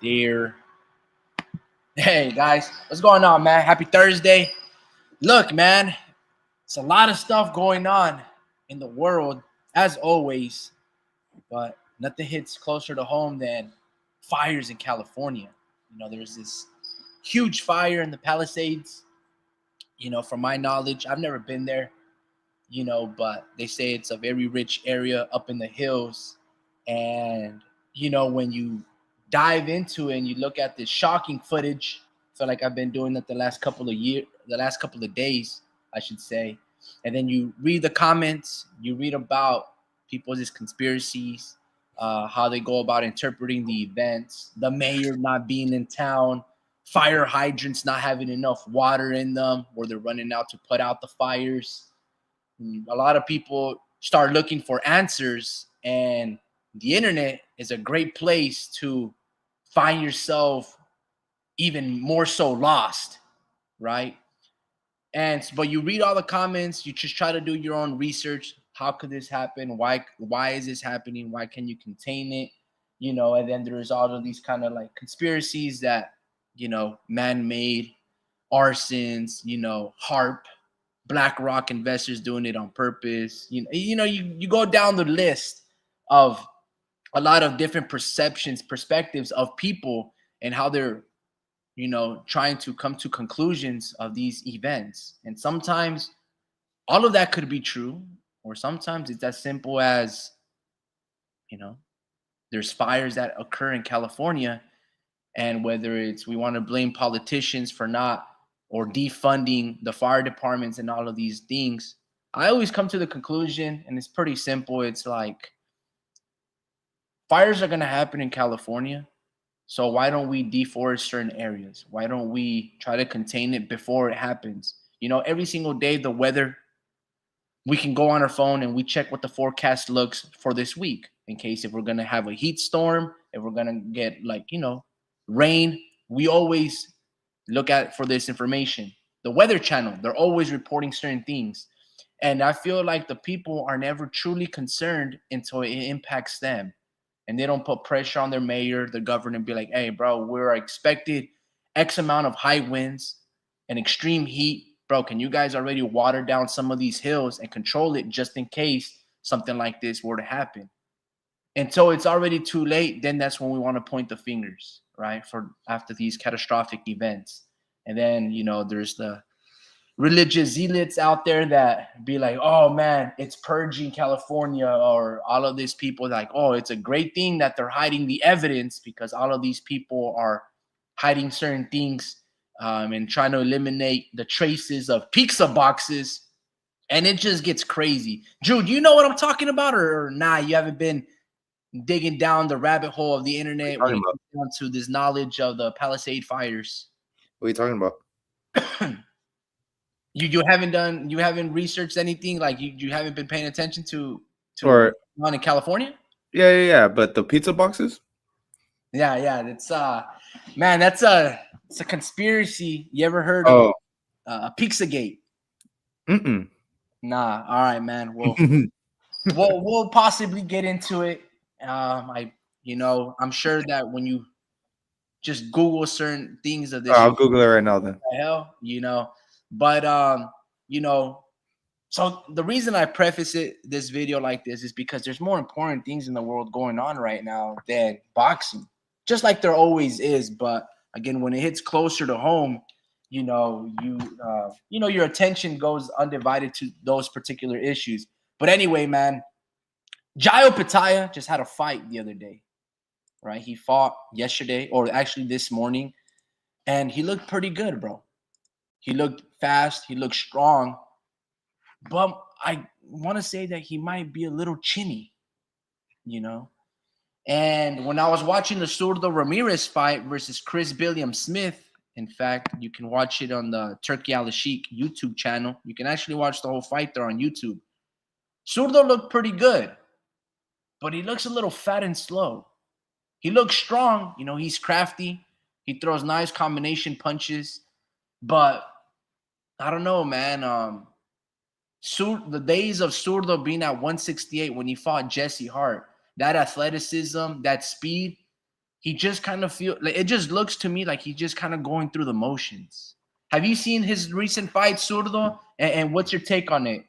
Dear. Hey guys, what's going on, man? Happy Thursday. Look, man, it's a lot of stuff going on in the world, as always, but nothing hits closer to home than fires in California. There's this huge fire in the Palisades. From my knowledge, I've never been there, but they say it's a very rich area up in the hills. And, when you dive into it and you look at this shocking footage, I feel like I've been doing that the last couple of days, I should say. And then you read the comments, you read about people's conspiracies, how they go about interpreting the events, the mayor not being in town, fire hydrants not having enough water in them, where they're running out to put out the fires. A lot of people start looking for answers, and the internet is a great place to find yourself even more so lost, right? But you read all the comments, you just try to do your own research. How could this happen? Why is this happening? Why can you contain it? And then there's all of these kind of like conspiracies that, man-made arsons, HARP, BlackRock investors doing it on purpose. You go down the list of a lot of different perspectives of people and how they're, trying to come to conclusions of these events. And sometimes all of that could be true, or sometimes it's as simple as, there's fires that occur in California, and whether it's we want to blame politicians for not or defunding the fire departments and all of these things, I always come to the conclusion, and it's pretty simple. It's like fires are going to happen in California. So why don't we deforest certain areas? Why don't we try to contain it before it happens? Every single day, the weather, we can go on our phone and we check what the forecast looks for this week in case if we're going to have a heat storm, if we're going to get rain. We always look at for this information. The Weather Channel, they're always reporting certain things. And I feel like the people are never truly concerned until it impacts them. And they don't put pressure on their mayor, their governor, and be like, hey, bro, we're expected X amount of high winds and extreme heat. Bro, can you guys already water down some of these hills and control it just in case something like this were to happen? Until it's already too late, then that's when we want to point the fingers, right? For after these catastrophic events. And then, there's the religious zealots out there that be like, oh man, it's purging California, or all of these people like, oh, it's a great thing that they're hiding the evidence because all of these people are hiding certain things and trying to eliminate the traces of pizza boxes. And it just gets crazy. Drew, do you know what I'm talking about, or nah, you haven't been digging down the rabbit hole of the internet when it comes down to this knowledge of the Palisade fires? What are you talking about? You haven't researched anything, like you haven't been paying attention to or on in California? Yeah. But the pizza boxes? Yeah. It's man, it's a conspiracy. You ever heard of a Pizzagate? Mm-mm. Nah. All right, man. We'll possibly get into it. I'm sure that when you just Google certain things of this, I'll Google it right now then. the hell. But so the reason I preface this video like this is because there's more important things in the world going on right now than boxing, just like there always is. But again, when it hits closer to home, your attention goes undivided to those particular issues. But anyway, man, Jai Opetai just had a fight the other day, right? He fought yesterday, or actually this morning, and he looked pretty good, bro. He looked fast. He looked strong. But I want to say that he might be a little chinny, And when I was watching the Zurdo Ramirez fight versus Chris Billiam Smith, in fact, you can watch it on the Turkey Al Sheikh YouTube channel. You can actually watch the whole fight there on YouTube. Zurdo looked pretty good, but he looks a little fat and slow. He looks strong. He's crafty. He throws nice combination punches. But I don't know, man. The days of Zurdo being at 168 when he fought Jesse Hart, that athleticism, that speed, he just kind of feel like it just looks to me like he's just kind of going through the motions. Have you seen his recent fight, Zurdo? And what's your take on it?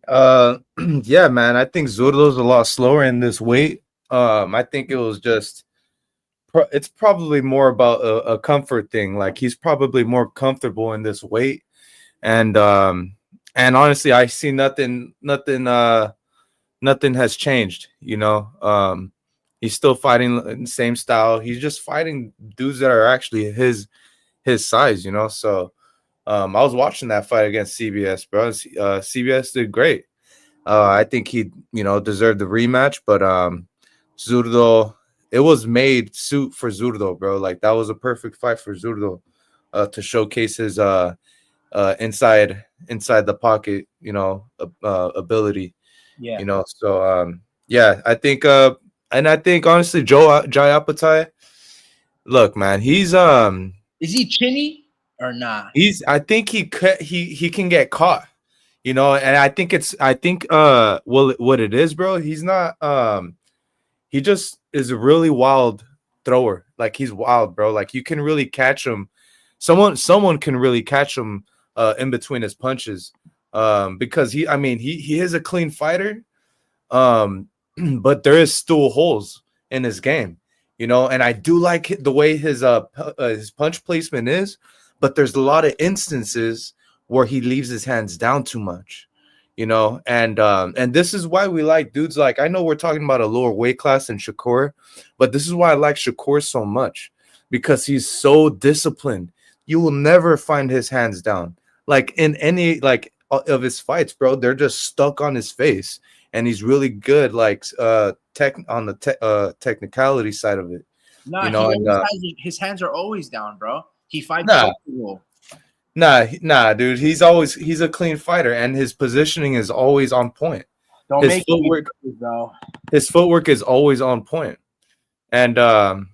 Yeah, man. I think Zurdo's a lot slower in this weight. I think it was just it's probably more about a comfort thing. Like he's probably more comfortable in this weight, and honestly, I see nothing has changed. He's still fighting in the same style. He's just fighting dudes that are actually his size. So I was watching that fight against CBS, bro. CBS did great. I think he, deserved the rematch, but Zurdo, it was made suit for Zurdo, bro. Like that was a perfect fight for Zurdo to showcase his inside the pocket, ability, Yeah. So yeah, I think honestly, Jai Opetai, look, man, Is he chinny or not? I think he can get caught. And I think well, what it is, bro, he's not he just is a really wild thrower. Like he's wild, bro. Like you can really catch him. Someone can really catch him in between his punches. Because he is a clean fighter. But there is still holes in his game, and I do like the way his punch placement is, but there's a lot of instances where he leaves his hands down too much, and this is why we like dudes like, I know we're talking about a lower weight class than Shakur, but this is why I like Shakur so much, because he's so disciplined. You will never find his hands down, like in any of his fights, bro. They're just stuck on his face, and he's really good, like technicality side of it, Nah, he and always has his hands are always down, bro. He fights nah, comfortable. dude. He's a clean fighter, and his positioning is always on point. Don't His make me footwork, nervous, though. his footwork is always on point. And man,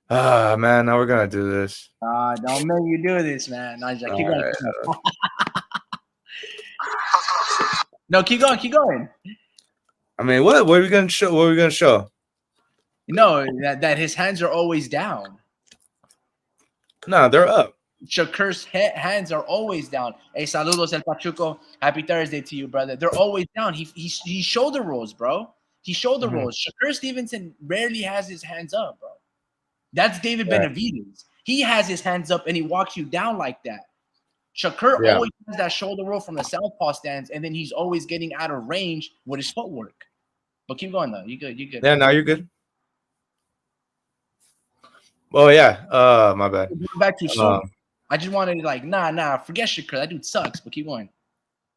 now we're gonna do this. Don't make you do this, man. No, just keep All going. right. Keep going. No, keep going. Keep going. I mean, what are we gonna show? What are we gonna show? That his hands are always down. No, they're up. Shakur's hands are always down. Hey, saludos, El Pachuco. Happy Thursday to you, brother. They're always down. He shoulder rolls, bro. He shoulder Mhm. rolls. Shakur Stevenson rarely has his hands up, bro. That's David Yeah. Benavidez. He has his hands up and he walks you down like that. Shakur Yeah. always has that shoulder roll from the southpaw stance, and then he's always getting out of range with his footwork. But keep going though. You good? You good? Yeah. Now you're good. Oh yeah. My bad. Back to Sue. Um, I just wanted to forget Shakur. That dude sucks. But keep going.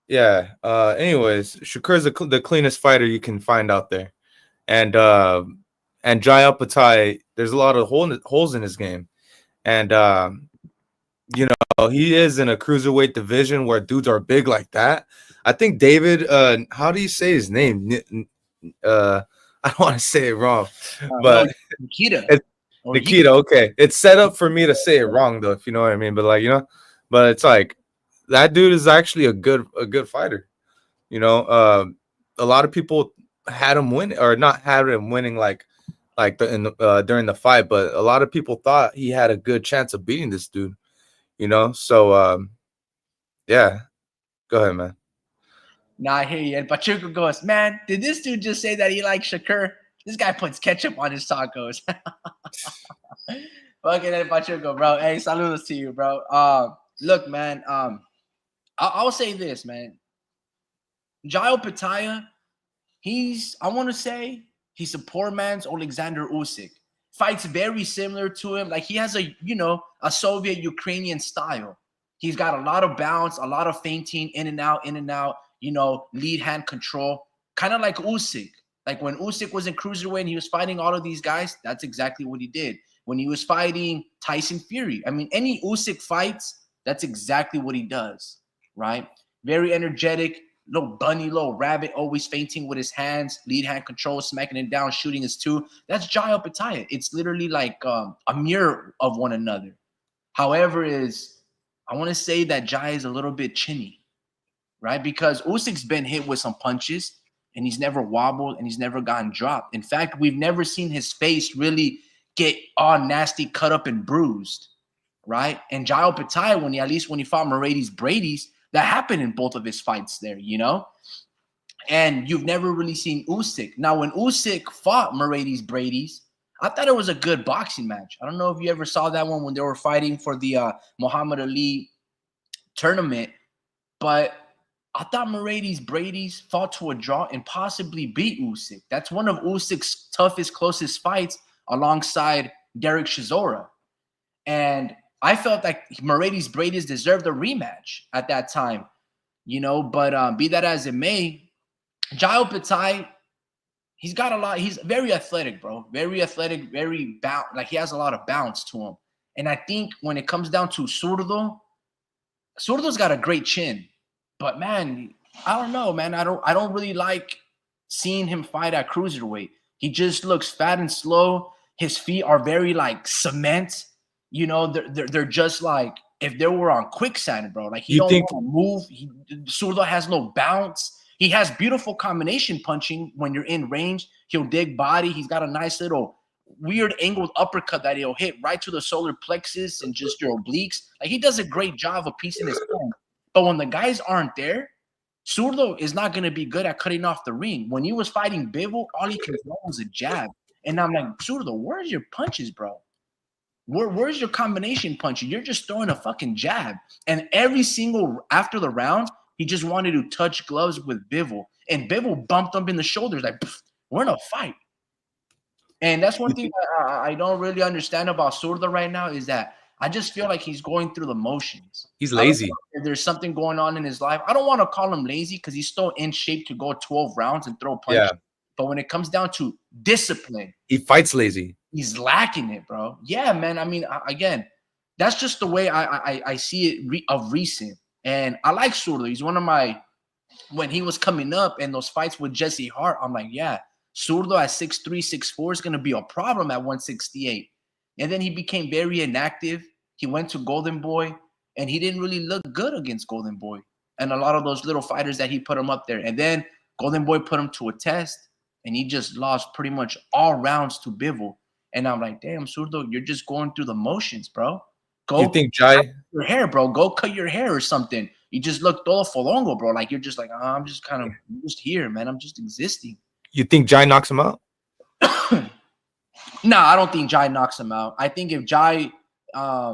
yeah. Anyways, Shakur's the cleanest fighter you can find out there, and Jai Opetai, there's a lot of holes in his game, and he is in a cruiserweight division where dudes are big like that. I think David, how do you say his name? I don't want to say it wrong, No, but Nikita. it's Nikita. Okay, it's set up for me to say it wrong though, if you know what I mean. But but it's like that dude is actually a good fighter. A lot of people had him win, or not had him winning during the fight, but a lot of people thought he had a good chance of beating this dude. So yeah, go ahead, man. Nah, I hear you. And Pachuco goes, man, did this dude just say that he likes Shakur? This guy puts ketchup on his tacos. Fucking El Pachuco, bro. Hey, saludos to you, bro. Look, man. I'll say this, man. Jai Opetai, I want to say he's a poor man's Alexander Usyk. Fights very similar to him. Like he has a Soviet Ukrainian style. He's got a lot of bounce, a lot of feinting, in and out, lead hand control. Kind of like Usyk. Like when Usyk was in cruiserweight and he was fighting all of these guys, that's exactly what he did. When he was fighting Tyson Fury, I mean, any Usyk fights, that's exactly what he does, right? Very energetic, little bunny, little rabbit, always feinting with his hands, lead hand control, smacking it down, shooting his two. That's Jai Opetai. It's literally like a mirror of one another. However, I want to say that Jai is a little bit chinny, right? Because Usyk's been hit with some punches, and he's never wobbled, and he's never gotten dropped. In fact, we've never seen his face really get all nasty, cut up, and bruised, right? And Jai Opetai, when he fought Brady's, that happened in both of his fights there, you know? And you've never really seen Usyk. Now, when Usyk fought Brady's, I thought it was a good boxing match. I don't know if you ever saw that one when they were fighting for the Muhammad Ali tournament, but I thought Brady's fought to a draw and possibly beat Usyk. That's one of Usyk's toughest, closest fights alongside Derek Chisora. And I felt like Brady's deserved a rematch at that time, you know, but be that as it may, Jai Opetai, he's got a lot. He's very athletic, bro. Very athletic, very bounce. Like, he has a lot of bounce to him. And I think when it comes down to Zurdo's got a great chin. But man, I don't know, man. I don't really like seeing him fight at cruiserweight. He just looks fat and slow. His feet are very like cement. You know, they're just like if they were on quicksand, bro. Like, he don't want to move. Zurdo has no bounce. He has beautiful combination punching when you're in range. He'll dig body. He's got a nice little weird angled uppercut that he'll hit right to the solar plexus and just your obliques. Like, he does a great job of piecing his hand. But when the guys aren't there, Zurdo is not going to be good at cutting off the ring. When he was fighting Bivol, all he could throw was a jab. And I'm like, Zurdo, where's your punches, bro? Where's your combination punching? You're just throwing a fucking jab. And every single after the round, he just wanted to touch gloves with Bivol. And Bivol bumped him in the shoulders like, we're in a fight. And that's one thing I don't really understand about Zurdo right now is that I just feel like he's going through the motions. He's lazy. There's something going on in his life. I don't want to call him lazy because he's still in shape to go 12 rounds and throw punches. Yeah. But when it comes down to discipline, he fights lazy. He's lacking it, bro. Yeah, man. I mean, again, that's just the way I see it of recent. And I like Zurdo. He's one of my – when he was coming up and those fights with Jesse Hart, I'm like, yeah, Zurdo at 6'3", 6'4" is going to be a problem at 168. And then he became very inactive. He went to Golden Boy, and he didn't really look good against Golden Boy and a lot of those little fighters that he put him up there. And then Golden Boy put him to a test, and he just lost pretty much all rounds to Bivol. And I'm like, damn, Zurdo, you're just going through the motions, bro. Go you think Jai your hair, bro. Go cut your hair or something. You just look todo folongo, bro. Like, you're just like, I'm just kind of just here, man. I'm just existing. You think Jai knocks him out? No, I don't think Jai knocks him out. I think if Jai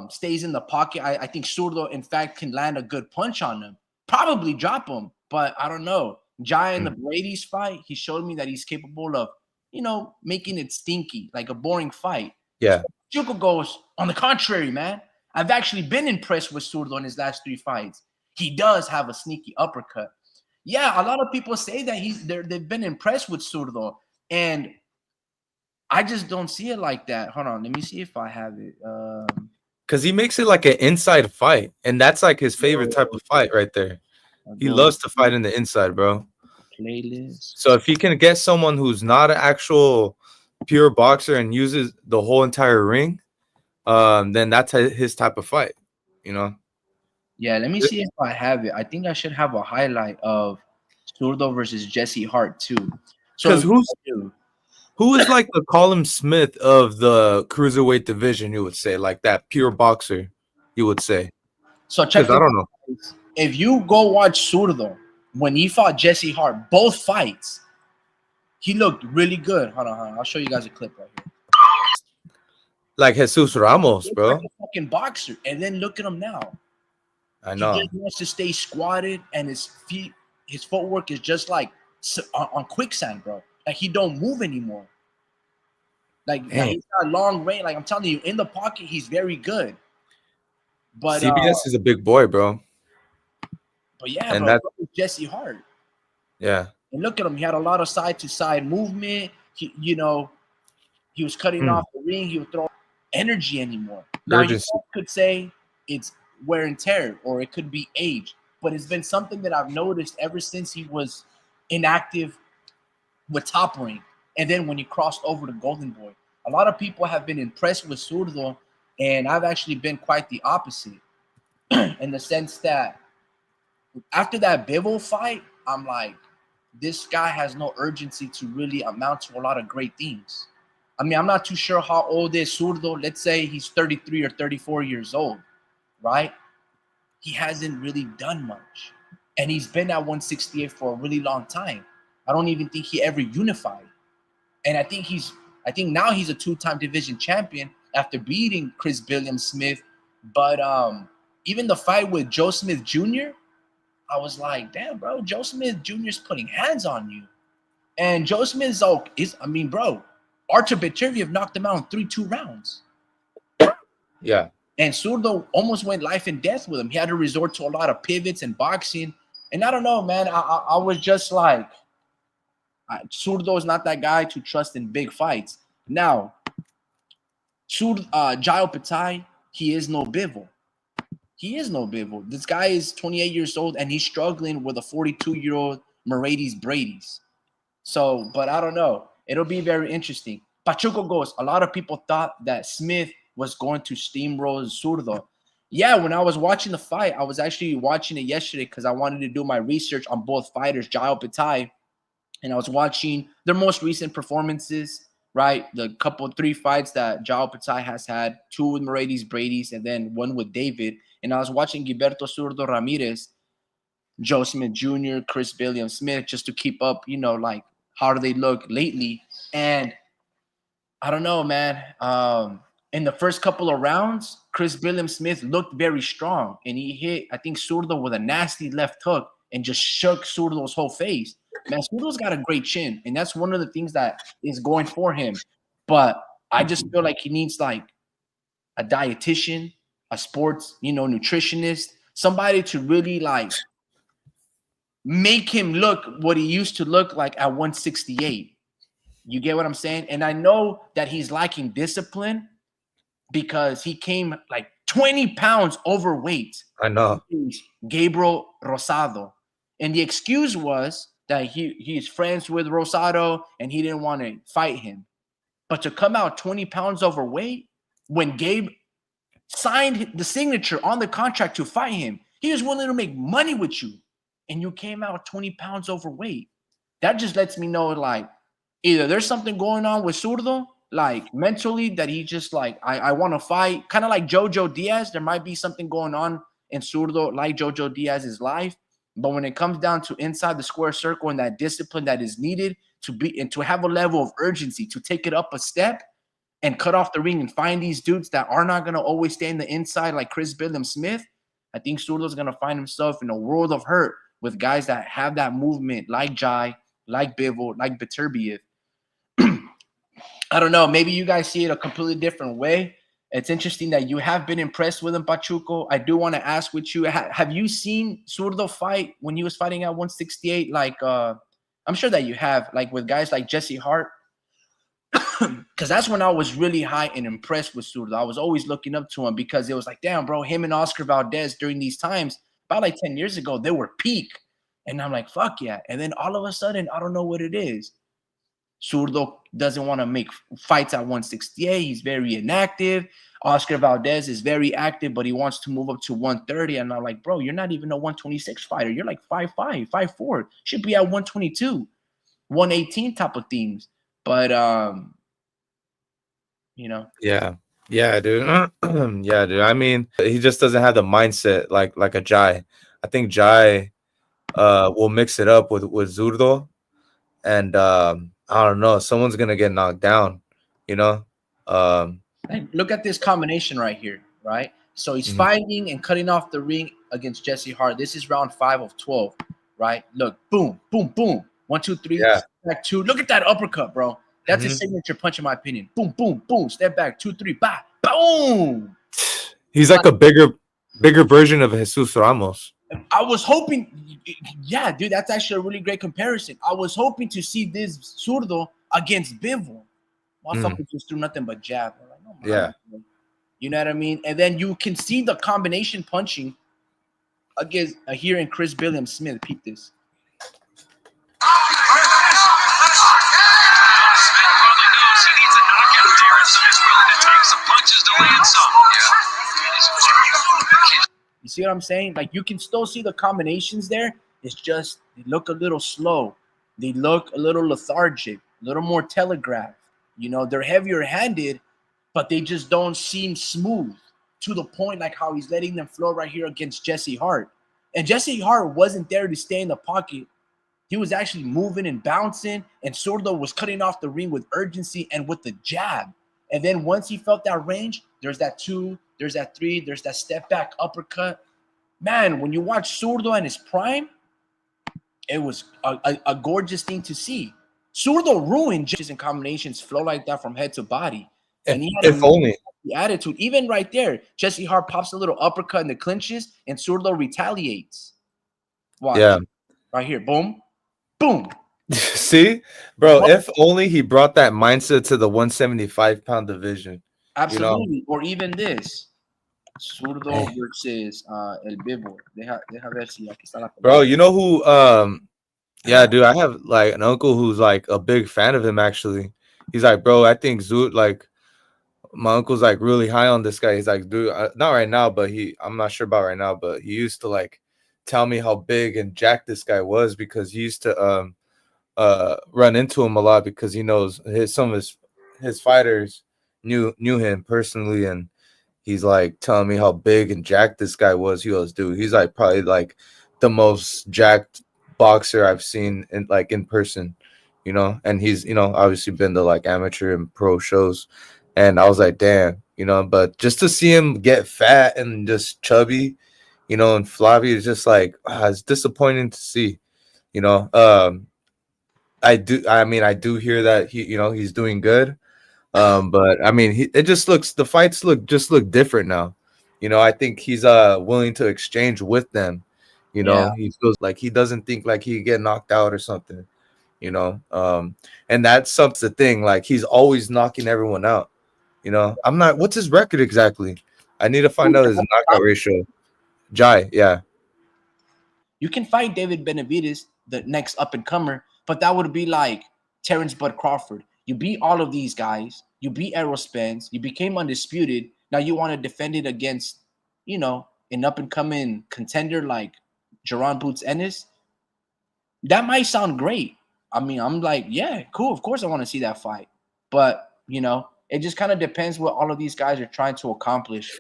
stays in the pocket, I think Zurdo, in fact, can land a good punch on him. Probably drop him, but I don't know. Jai in the Brady's fight, he showed me that he's capable of, you know, making it stinky, like a boring fight. Yeah. Juco goes, on the contrary, man. I've actually been impressed with Zurdo in his last 3 fights. He does have a sneaky uppercut. Yeah, a lot of people say that they've been impressed with Zurdo, and I just don't see it like that. Hold on, let me see if I have it. Because he makes it like an inside fight, and that's like his favorite type of fight right there. He loves to fight in the inside, bro. Playlist. So if he can get someone who's not an actual pure boxer and uses the whole entire ring, then that's his type of fight, you know? Yeah, let me see if I have it. I think I should have a highlight of Zurdo versus Jesse Hart too. So who is like the Colin Smith of the cruiserweight division, you would say, like that pure boxer, you would say? So check. I don't know. If you go watch Zurdo when he fought Jesse Hart, both fights, he looked really good. Hold on. I'll show you guys a clip right here. Like Jesus Ramos, bro. Like a fucking boxer. And then look at him now. I know. He just wants to stay squatted, and his footwork is just like on quicksand, bro. Like, he don't move anymore. Like he's got long range. Like, I'm telling you, in the pocket, he's very good. But CBS is a big boy, bro. But yeah, and bro, Jesse Hart. Yeah. And look at him. He had a lot of side-to-side movement. He was cutting off the ring. He would throw energy anymore. Now, you could say it's wear and tear, or it could be age. But it's been something that I've noticed ever since he was inactive with Top Rank. And then when he crossed over to Golden Boy. A lot of people have been impressed with Zurdo, and I've actually been quite the opposite. In the sense that after that Bivol fight, I'm like, this guy has no urgency to really amount to a lot of great things. I mean, I'm not too sure how old is Zurdo. Let's say he's 33 or 34 years old, right? He hasn't really done much. And he's been at 168 for a really long time. I don't even think he ever unified. And I think now he's a two-time division champion after beating Chris Billiam Smith. But even the fight with Joe Smith Jr., I was like, damn, bro, Joe Smith Jr. is putting hands on you. And Joe Smith's bro, Artur Beterbiev knocked him out in 3-2 rounds. Yeah. And Zurdo almost went life and death with him. He had to resort to a lot of pivots and boxing. And I don't know, man. I was just like, Zurdo is not that guy to trust in big fights. Now, Jai Opetai, he is no Bivol. He is no Bivol. This guy is 28 years old, and he's struggling with a 42-year-old Mercedes Brady's. So, but I don't know. It'll be very interesting. Pachuco goes, a lot of people thought that Smith was going to steamroll Zurdo. Yeah, when I was watching the fight, I was actually watching it yesterday because I wanted to do my research on both fighters, Jai Opetai, and I was watching their most recent performances, right? The three fights that Jai Opetai has had, 2 with Mercedes Brady's and then 1 with David. And I was watching Gilberto Zurdo Ramirez, Joe Smith Jr., Chris Billiam Smith, just to keep up, like how do they look lately. And I don't know, man. In the first couple of rounds, Chris Billiam Smith looked very strong, and he hit, I think, Zurdo with a nasty left hook and just shook Zurdo's whole face. Man, Zurdo's got a great chin, and that's one of the things that is going for him. But I just feel like he needs like a dietitian, a sports, nutritionist, somebody to really like make him look what he used to look like at 168. You get what I'm saying? And I know that he's lacking discipline because he came like 20 pounds overweight. I know. Gabriel Rosado. And the excuse was that he's friends with Rosado and he didn't want to fight him. But to come out 20 pounds overweight when Gabe signed the signature on the contract to fight him, he was willing to make money with you. And you came out 20 pounds overweight. That just lets me know, like, either there's something going on with Zurdo, like mentally, that he just like, I want to fight. Kind of like Jojo Diaz. There might be something going on in Zurdo, like Jojo Diaz's life. But when it comes down to inside the square circle and that discipline that is needed to be and to have a level of urgency to take it up a step and cut off the ring and find these dudes that are not going to always stay in the inside like Chris Billiam Smith, I think Zurdo's going to find himself in a world of hurt with guys that have that movement like Jai, like Bivol, like Beterbiev. I don't know. Maybe you guys see it a completely different way. It's interesting that you have been impressed with him, Pachuco. I do want to ask with you, have you seen Zurdo fight when he was fighting at 168? Like, I'm sure that you have, like with guys like Jesse Hart. Because that's when I was really high and impressed with Zurdo. I was always looking up to him because it was like, damn, bro, him and Oscar Valdez during these times, about like 10 years ago, they were peak. And I'm like, fuck yeah. And then all of a sudden, I don't know what it is. Zurdo doesn't want to make fights at 168. He's very inactive. Oscar Valdez is very active, but he wants to move up to 130. And I'm like, bro, you're not even a 126 fighter. You're like 5'5", 5'4". Should be at 122, 118 type of things. But, Yeah. Yeah, dude. Yeah, dude. I mean, he just doesn't have the mindset like a Jai. I think Jai will mix it up with Zurdo. And I don't know, someone's gonna get knocked down, Look at this combination right here, right? So he's fighting and cutting off the ring against Jesse Hart. This is round 5 of 12, right? Look, boom, boom, boom. 1, 2, 3, Yeah. step back 2. Look at that uppercut, bro. That's a signature punch, in my opinion. Boom, boom, boom. Step back 2, 3, bah, boom. He's like a bigger version of Jesus Ramos. I was hoping, yeah, dude, that's actually a really great comparison. I was hoping to see this Zurdo against Bivol. Motherfucker just threw nothing but jab. Like, oh, yeah. You know what I mean? And then you can see the combination punching against here in Chris Billiam Smith. Peep this. You see what I'm saying? Like, you can still see the combinations there. It's just they look a little slow. They look a little lethargic, a little more telegraphed. You know, they're heavier handed, but they just don't seem smooth to the point like how he's letting them flow right here against Jesse Hart. And Jesse Hart wasn't there to stay in the pocket. He was actually moving and bouncing, and Zurdo was cutting off the ring with urgency and with the jab. And then once he felt that range, there's that two, there's that three, there's that step back uppercut. Man, when you watch Zurdo in his prime, it was a gorgeous thing to see. Zurdo ruined just and combinations flow like that from head to body. And he had If only. the attitude. Even right there, Jesse Hart pops a little uppercut in the clinches, and Zurdo retaliates. Watch. Yeah. Right here. Boom. Boom. See, bro, if only he brought that mindset to the 175-pound division. Absolutely. Or even this. Zurdo versus El Bibor. Deja ver si aquí está la Bro, you know who yeah, dude, I have like an uncle who's like a big fan of him actually. He's like, bro, I think like my uncle's like really high on this guy. He's like, dude, not right now, but I'm not sure about right now, but he used to like tell me how big and jacked this guy was because he used to run into him a lot because he knows some of his fighters knew him personally, and he's like telling me how big and jacked this guy was. He goes, dude, he's like probably like the most jacked boxer I've seen in person, and he's obviously been to like amateur and pro shows, and I was like, damn, but just to see him get fat and just chubby, and flabby is just like it's disappointing to see, I do hear that he's doing good. But I mean, the fights look different now. I think he's willing to exchange with them. Yeah. He feels like he doesn't think like he get knocked out or something. And that's something the thing. Like he's always knocking everyone out. I'm not. What's his record exactly? I need to find out his knockout ratio. Jai, yeah. You can fight David Benavidez, the next up and comer, but that would be like Terrence Bud Crawford. You beat all of these guys. You beat Errol Spence. You became undisputed. Now you want to defend it against, an up and coming contender like Jaron Boots Ennis. That might sound great. I mean, I'm like, yeah, cool. Of course, I want to see that fight. But it just kind of depends what all of these guys are trying to accomplish.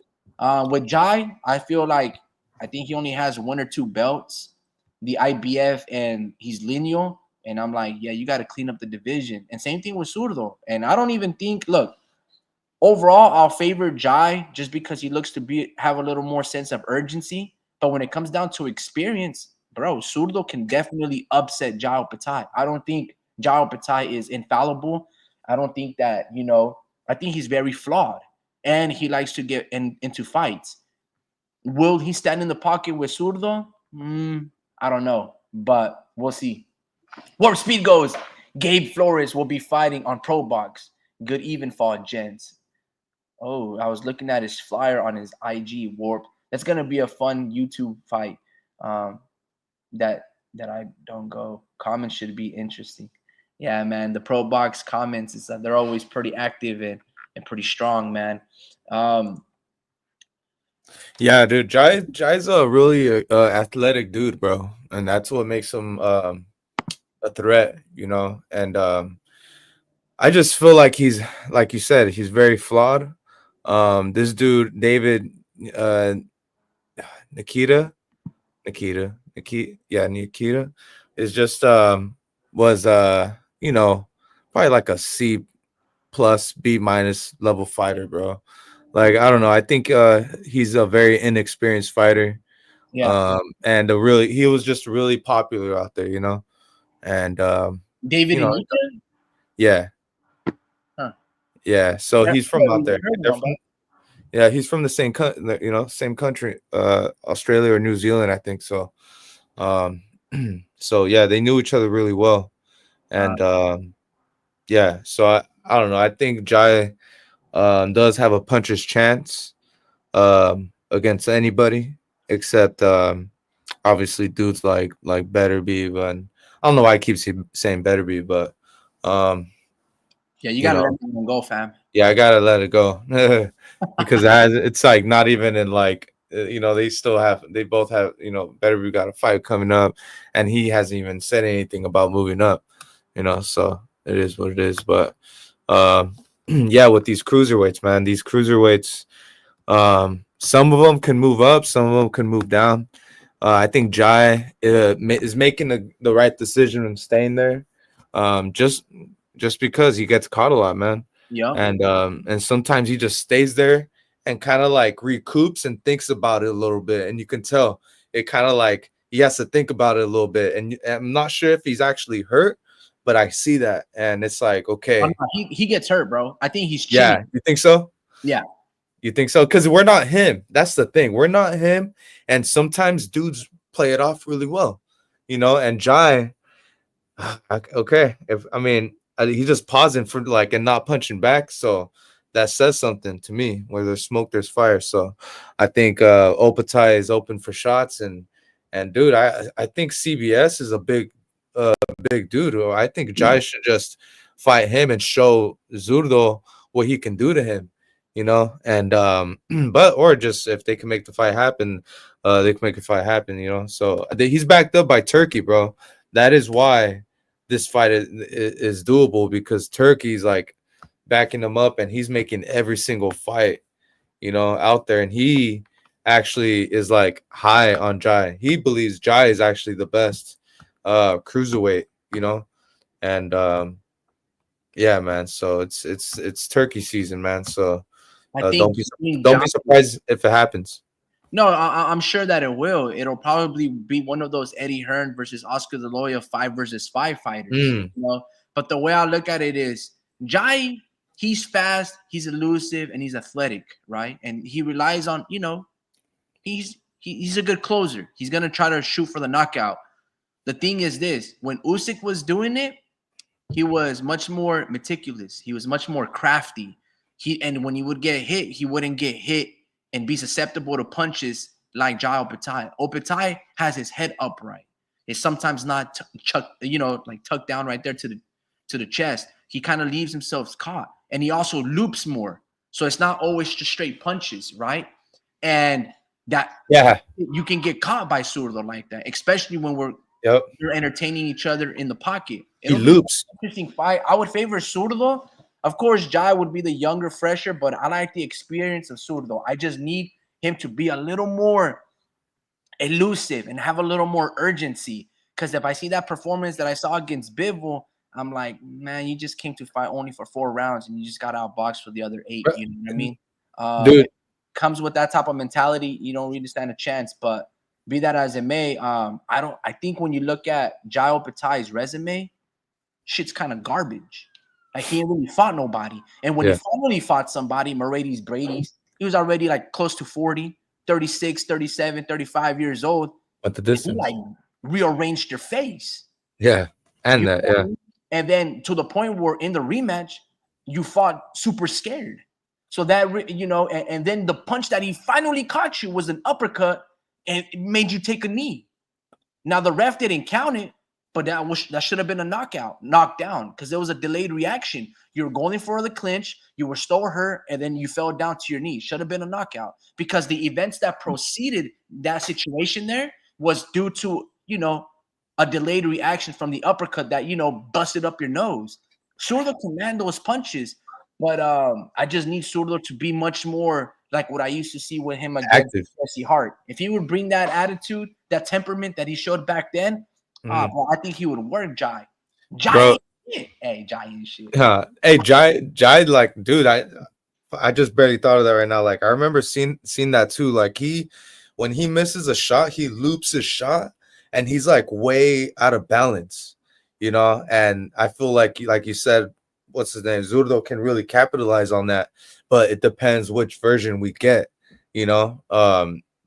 With Jai, I feel like I think he only has one or two belts, the IBF, and he's lineal. And I'm like, yeah, you got to clean up the division. And same thing with Zurdo. And I don't even think, look, overall, I'll favor Jai just because he looks to have a little more sense of urgency. But when it comes down to experience, bro, Zurdo can definitely upset Jai Opetai. I don't think Jai Opetai is infallible. I don't think that, I think he's very flawed. And he likes to get into fights. Will he stand in the pocket with Zurdo? I don't know, but we'll see. Warp Speed goes. Gabe Flores will be fighting on Pro Box. Good even fall, gents. Oh, I was looking at his flyer on his IG, Warp. That's gonna be a fun YouTube fight. That I don't go. Comments should be interesting. Yeah, man. The Pro Box comments is they're always pretty active and pretty strong, man. Yeah, dude, Jai's a really athletic dude, bro, and that's what makes him a threat, And I just feel like he's, like you said, he's very flawed. This dude, David, Nikita, Nikita is just was probably like a C plus B minus level fighter, bro. Like I don't know. I think he's a very inexperienced fighter. Yeah. And he was just really popular out there, And David Nika? Yeah. Huh. Yeah. So he's from out there. Yeah, he's from the same same country, Australia or New Zealand, I think so. So yeah, they knew each other really well. And yeah, so I don't know. I think Jai does have a puncher's chance against anybody except obviously dudes like Betterby, but I don't know why I keep saying Betterby, but yeah, you gotta let them go, fam. Yeah, I gotta let it go because it's like not even in like they both have, Better we got a fight coming up, and he hasn't even said anything about moving up, so it is what it is. But yeah, with these cruiserweights, man, some of them can move up, some of them can move down. I think Jai is making the right decision and staying there, just because he gets caught a lot, man, Yep. and sometimes he just stays there and kind of like recoups and thinks about it a little bit, and you can tell it kind of like he has to think about it a little bit, and I'm not sure if he's actually hurt, but I see that, and it's like, Oh, no, okay, he gets hurt, bro. I think he's yeah, cheating. you think so? Yeah. You think so? Because we're not him. That's the thing. We're not him. And sometimes dudes play it off really well, And Jai, okay. He's just pausing for like and not punching back. So that says something to me. Where there's smoke, there's fire. So I think Opetai is open for shots. And dude, I think CBS is a big dude. I think Jai should just fight him and show Zurdo what he can do to him, and but or just if they can make the fight happen, they can make a fight happen, So he's backed up by Turkey, bro. That is why this fight is doable, because Turkey's like backing him up, and he's making every single fight, out there, and he actually is like high on Jai. He believes Jai is actually the best cruiserweight, and yeah, man. So it's turkey season, man. So I don't think be don't Jai. be surprised if it happens. No, I'm sure that it will. It'll probably be one of those Eddie Hearn versus Oscar De La Hoya 5 versus 5 fighters. Mm, But the way I look at it is Jai. He's fast, he's elusive, and he's athletic, right? And he relies on, he's a good closer. He's gonna try to shoot for the knockout. The thing is this: when Usyk was doing it, he was much more meticulous. He was much more crafty. And when he would get hit, he wouldn't get hit and be susceptible to punches like Jai Opetai. Opetai has his head upright. It's sometimes not like tucked down right there to the chest. He kind of leaves himself caught, and he also loops more. So it's not always just straight punches, right? And that yeah. you can get caught by Zurdo like that, especially when Yep. you're entertaining each other in the pocket. He It'll be an loops. interesting fight. I would favor Zurdo. Of course, Jai would be the younger, fresher, but I like the experience of Zurdo. I just need him to be a little more elusive and have a little more urgency. Because if I see that performance that I saw against Bivol, I'm like, man, you just came to fight only for 4 rounds and you just got outboxed for the other 8. You know what I mean? Dude. Comes with that type of mentality, you don't really stand a chance. But be that as it may, I think when you look at Jai Opetai's resume, shit's kind of garbage. Like he ain't really fought nobody. And when he finally fought somebody, Brady's, he was already like close to 40, 36, 37, 35 years old. But the distance. He like rearranged your face. Yeah. And that, yeah. And then to the point where in the rematch, you fought super scared. So that, and then the punch that he finally caught you was an uppercut and it made you take a knee. Now the ref didn't count it, but that should have been a knockdown, because there was a delayed reaction. You were going for the clinch, you were still hurt, and then you fell down to your knee. Should have been a knockout, because the events that preceded that situation there was due to, a delayed reaction from the uppercut that, busted up your nose. Zurdo can land those punches, but I just need Zurdo to be much more like what I used to see with him against Jesse Hart. If he would bring that attitude, that temperament that he showed back then, well, I think he would work Jai. Jai ain't shit. Hey, Jai ain't shit. Hey, Jai, like, dude, I just barely thought of that right now. Like, I remember seeing that too. Like, when he misses a shot, he loops his shot, and he's like way out of balance, And I feel like you said, what's his name? Zurdo can really capitalize on that, but it depends which version we get,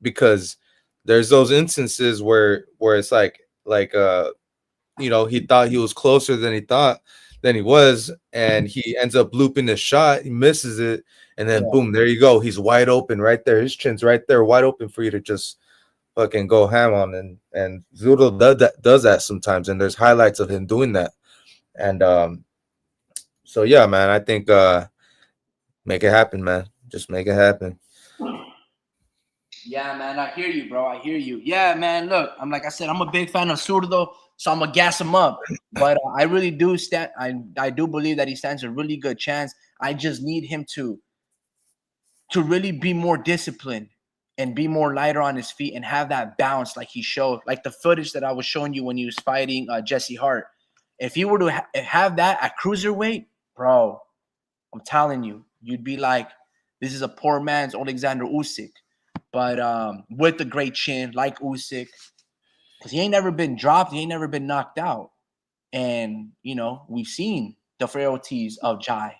because there's those instances where it's like he thought he was closer than he was, and he ends up looping the shot, he misses it, and then boom, there you go, he's wide open right there, his chin's right there, wide open for you to just fucking go ham on, and Zurdo does that sometimes, and there's highlights of him doing that, and so yeah, man, I think make it happen, man. Just make it happen. Yeah, man, I hear you, bro. I hear you. Yeah, man. Look, I'm like I said, I'm a big fan of Zurdo, so I'm gonna gas him up. But I really do stand. I do believe that he stands a really good chance. I just need him to really be more disciplined and be more lighter on his feet and have that bounce like he showed, like the footage that I was showing you when he was fighting Jesse Hart. If he were to have that at cruiserweight, bro, I'm telling you, you'd be like, this is a poor man's Alexander Usyk, but with a great chin like Usyk, because he ain't never been dropped, he ain't never been knocked out, and we've seen the frailties of Jai,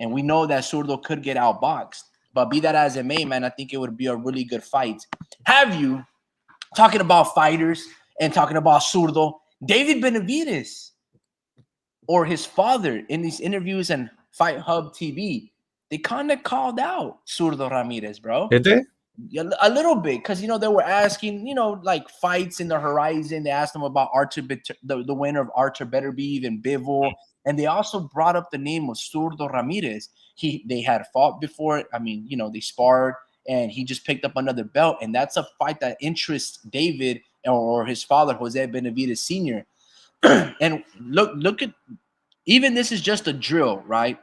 and we know that Zurdo could get outboxed. But be that as it may, man, I think it would be a really good fight. Have you talking about fighters and talking about Zurdo, David Benavidez or his father in these interviews and Fight Hub TV, they kind of called out Zurdo Ramirez, bro. Did they? A little bit, because they were asking, like fights in the horizon. They asked him about Artur, the winner of Artur Beterbiev and Bivol, and they also brought up the name of Zurdo Ramirez. They had fought before. I mean, they sparred, and he just picked up another belt, and that's a fight that interests David or his father, Jose Benavidez Sr. And look at, even this is just a drill, right?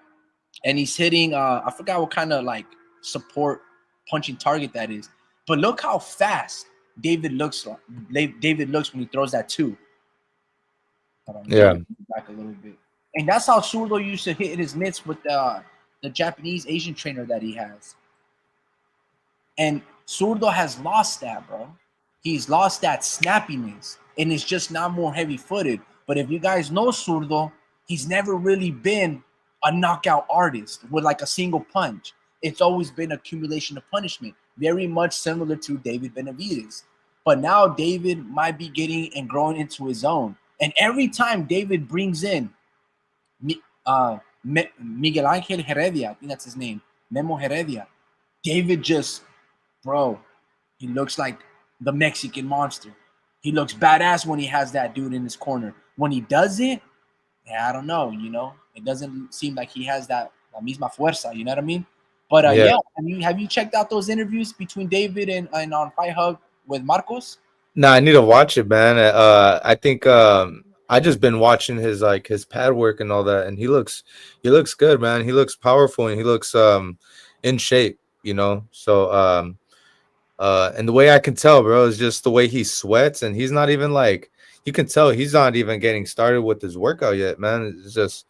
And he's hitting I forgot what kind of like support punching target that is, but look how fast David looks when he throws that two. Yeah. Back a little bit. And that's how Zurdo used to hit his mitts with the Japanese Asian trainer that he has. And Zurdo has lost that, bro. He's lost that snappiness, and it's just not more heavy-footed. But if you guys know Zurdo, he's never really been a knockout artist with like a single punch. It's always been accumulation of punishment, very much similar to David Benavidez. But now David might be getting and growing into his own. And every time David brings in Miguel Angel Heredia, I think that's his name, Memo Heredia, David just, bro, he looks like the Mexican monster. He looks badass when he has that dude in his corner. When he doesn't, I don't know, it doesn't seem like he has that la misma fuerza, you know what I mean? But Yeah. have you checked out those interviews between David and on Fight Hub with Marcos? No, I need to watch it, man. I think I just been watching his pad work and all that, and he looks good, man. He looks powerful and he looks in shape, So and the way I can tell, bro, is just the way he sweats, and he's not even like, you can tell he's not even getting started with his workout yet, man. It's just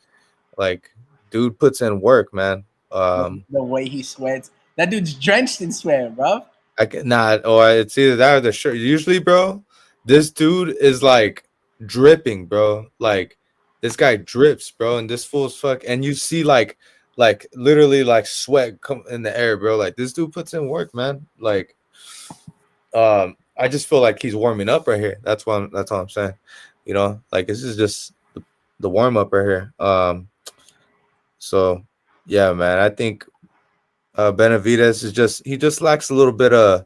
like dude puts in work, man. The way he sweats, that dude's drenched in sweat, bro. I can not, or it's either that or the shirt. Usually, bro, this dude is like dripping, bro. Like this guy drips, bro, and this fool's fuck. And you see like literally like sweat come in the air, bro. Like this dude puts in work, man. Like, I just feel like he's warming up right here. That's all I'm saying. Like this is just the warm up right here. So yeah, man, I think Benavidez he just lacks a little bit of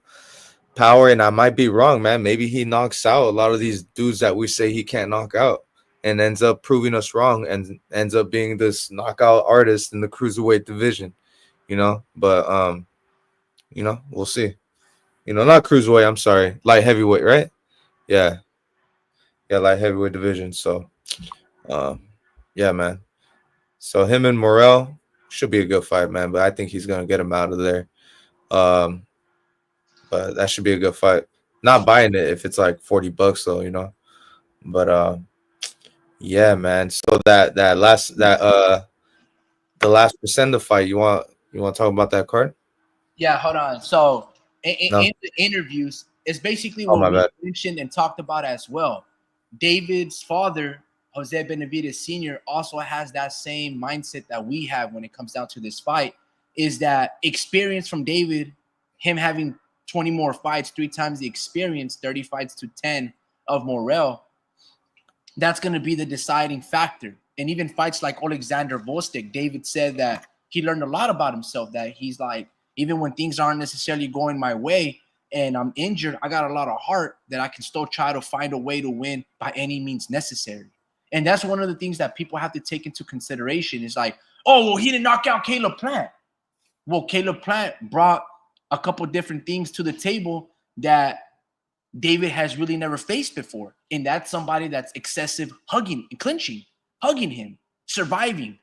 power, and I might be wrong, man. Maybe he knocks out a lot of these dudes that we say he can't knock out, and ends up proving us wrong, and ends up being this knockout artist in the cruiserweight division, But we'll see. Not cruiserweight. I'm sorry, light heavyweight, right? Yeah, light heavyweight division. So, yeah, man. So him and Morel should be a good fight, man. But I think he's gonna get him out of there. But that should be a good fight. Not buying it if it's like $40 though. But yeah, man. So the last Presenda fight, you want to talk about that card? Yeah, hold on. So No. in the interviews, it's basically Oh, what my we bad. mentioned and talked about as well. David's father, Jose Benavidez Sr., also has that same mindset that we have when it comes down to this fight, is that experience from David, him having 20 more fights, 3 times the experience, 30 fights to 10 of Morel, that's going to be the deciding factor. And even fights like Alexander Vostek, David said that he learned a lot about himself, that he's like, even when things aren't necessarily going my way and I'm injured, I got a lot of heart that I can still try to find a way to win by any means necessary. And that's one of the things that people have to take into consideration is like, oh, well, he didn't knock out Caleb Plant. Well, Caleb Plant brought a couple different things to the table that David has really never faced before. And that's somebody that's excessive hugging and clinching, hugging him, surviving.